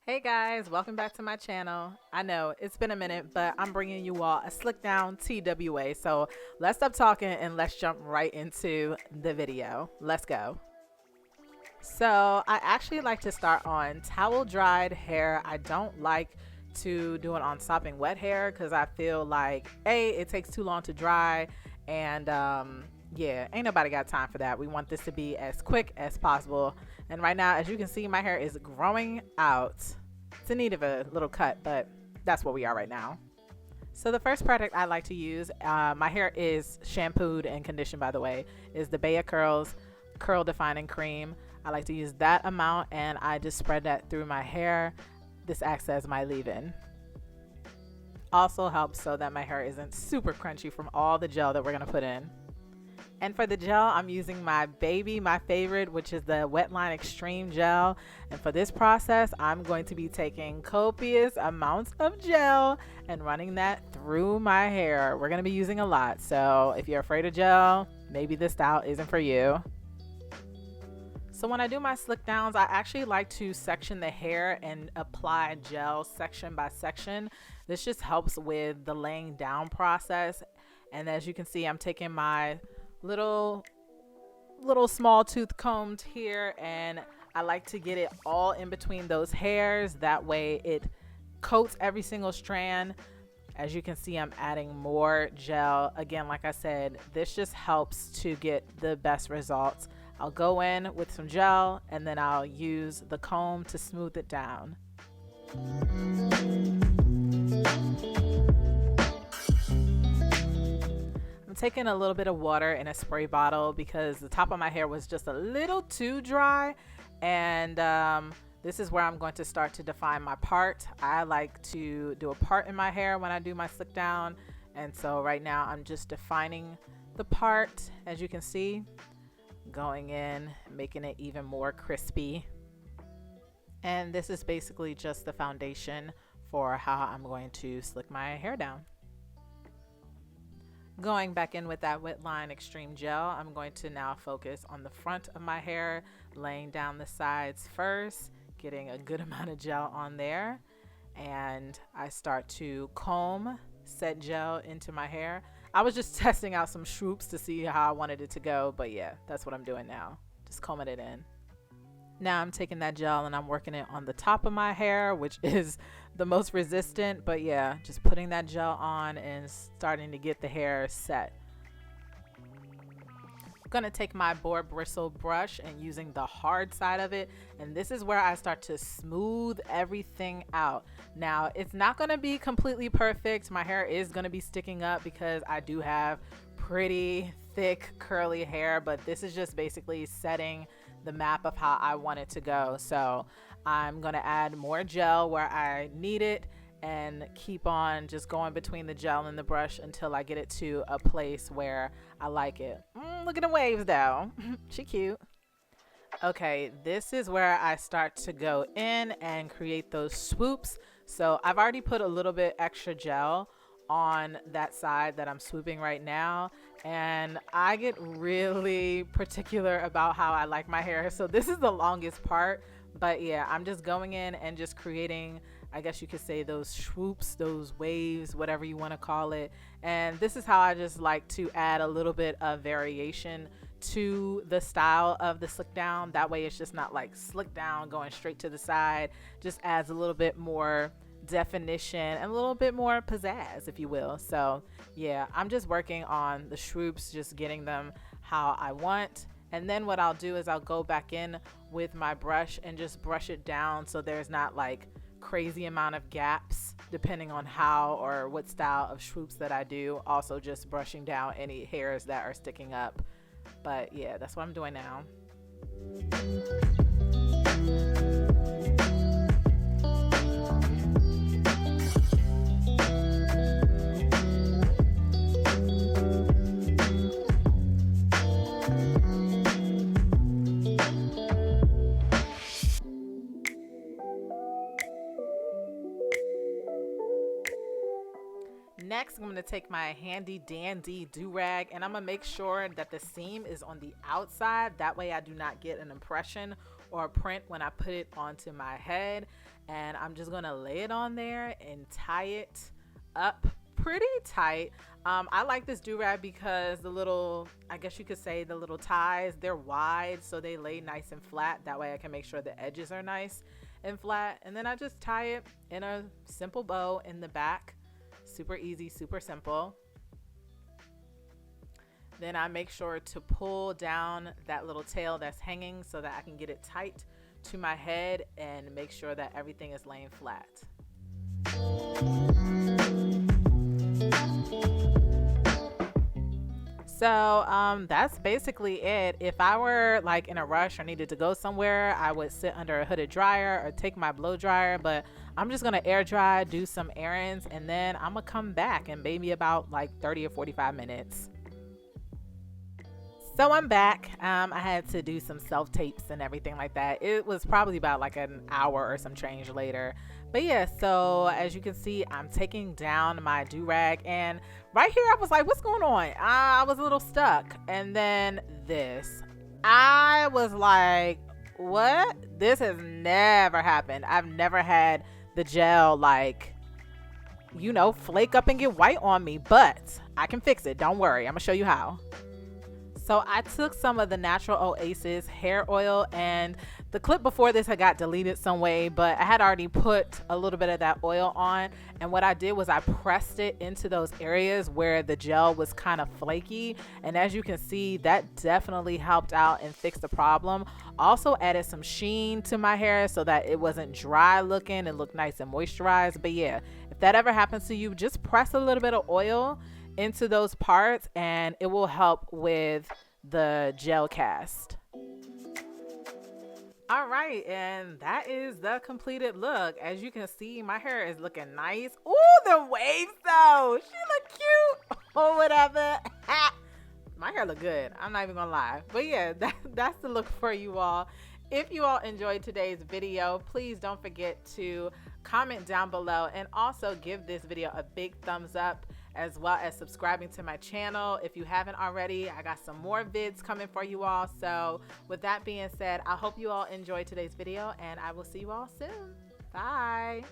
Hey guys, welcome back to my channel. I know it's been a minute, but I'm bringing you all a slick down TWA. So let's stop talking and let's jump right into the video. Let's go. So I actually like to start on towel dried hair. I don't like to do it on sopping wet hair because I feel like it takes too long to dry, and yeah, ain't nobody got time for that. We want this to be as quick as possible. And right now, as you can see, my hair is growing out. It's in need of a little cut, but that's where we are right now. So the first product I like to use, my hair is shampooed and conditioned, by the way, is the Baya Curls Curl Defining Cream. I like to use that amount, and I just spread that through my hair. This acts as my leave-in. Also helps so that my hair isn't super crunchy from all the gel that we're going to put in. And for the gel, I'm using my favorite, which is the Wetline Extreme Gel. And for this process, I'm going to be taking copious amounts of gel and running that through my hair. We're going to be using a lot. So if you're afraid of gel, maybe this style isn't for you. So when I do my slick downs, I actually like to section the hair and apply gel section by section. This just helps with the laying down process. And as you can see, I'm taking my little small tooth combed here, and I like to get it all in between those hairs. That way it coats every single strand. As you can see, I'm adding more gel. Again, like I said, this just helps to get the best results. I'll go in with some gel and then I'll use the comb to smooth it down. I'm taking a little bit of water in a spray bottle because the top of my hair was just a little too dry, and this is where I'm going to start to define my part. I like to do a part in my hair when I do my slick down, and so right now I'm just defining the part, as you can see, going in, making it even more crispy. And this is basically just the foundation for how I'm going to slick my hair down. Going back in with that Wetline Extreme Gel, I'm going to now focus on the front of my hair, laying down the sides first, getting a good amount of gel on there, and I start to comb set gel into my hair. I was just testing out some swoops to see how I wanted it to go, but yeah, that's what I'm doing now, just combing it in. Now I'm taking that gel and I'm working it on the top of my hair, which is the most resistant, but yeah, just putting that gel on and starting to get the hair set. I'm gonna take my boar bristle brush and using the hard side of it, and this is where I start to smooth everything out. Now it's not gonna be completely perfect. My hair is gonna be sticking up because I do have pretty thick curly hair, but this is just basically setting the map of how I want it to go. So I'm going to add more gel where I need it and keep on just going between the gel and the brush until I get it to a place where I like it. Look at the waves though. She cute. Okay, this is where I start to go in and create those swoops. So I've already put a little bit extra gel on that side that I'm swooping right now, and I get really particular about how I like my hair, so this is the longest part. But yeah, I'm just going in and just creating, I guess you could say, those swoops, those waves, whatever you want to call it. And this is how I just like to add a little bit of variation to the style of the slick down. That way it's just not like slick down going straight to the side, just adds a little bit more definition and a little bit more pizzazz, if you will. So yeah, I'm just working on the swoops, just getting them how I want. And then what I'll do is I'll go back in with my brush and just brush it down so there's not like crazy amount of gaps depending on how or what style of swoops that I do. Also just brushing down any hairs that are sticking up. But yeah, that's what I'm doing now. Next, I'm going to take my handy dandy do-rag and I'm going to make sure that the seam is on the outside. That way I do not get an impression or print when I put it onto my head, and I'm just gonna lay it on there and tie it up pretty tight. I like this do-rag because the little, I guess you could say the little ties, they're wide, so they lay nice and flat. That way I can make sure the edges are nice and flat. And then I just tie it in a simple bow in the back. Super easy, super simple. Then I make sure to pull down that little tail that's hanging so that I can get it tight to my head and make sure that everything is laying flat. So that's basically it. If I were like in a rush or needed to go somewhere, I would sit under a hooded dryer or take my blow dryer, but I'm just gonna air dry, do some errands, and then I'm gonna come back in maybe about like 30 or 45 minutes. So I'm back. I had to do some self tapes and everything like that. It was probably about like an hour or some change later. But yeah, so as you can see, I'm taking down my do-rag, and right here I was like, what's going on? I was a little stuck. And then this, I was like, what? This has never happened. I've never had the gel like, you know, flake up and get white on me, but I can fix it. Don't worry. I'm gonna show you how. So I took some of the natural Oasis hair oil, and the clip before this had got deleted some way, but I had already put a little bit of that oil on, and what I did was I pressed it into those areas where the gel was kind of flaky, and as you can see, that definitely helped out and fixed the problem. Also added some sheen to my hair so that it wasn't dry looking and looked nice and moisturized. But yeah, if that ever happens to you, just press a little bit of oil into those parts and it will help with the gel cast. All right, and that is the completed look. As you can see, my hair is looking nice. Ooh, the waves though, she look cute or whatever. My hair look good, I'm not even gonna lie. But yeah, that's the look for you all. If you all enjoyed today's video, please don't forget to comment down below and also give this video a big thumbs up, as well as subscribing to my channel if you haven't already. I got some more vids coming for you all. So with that being said, I hope you all enjoyed today's video, and I will see you all soon. Bye.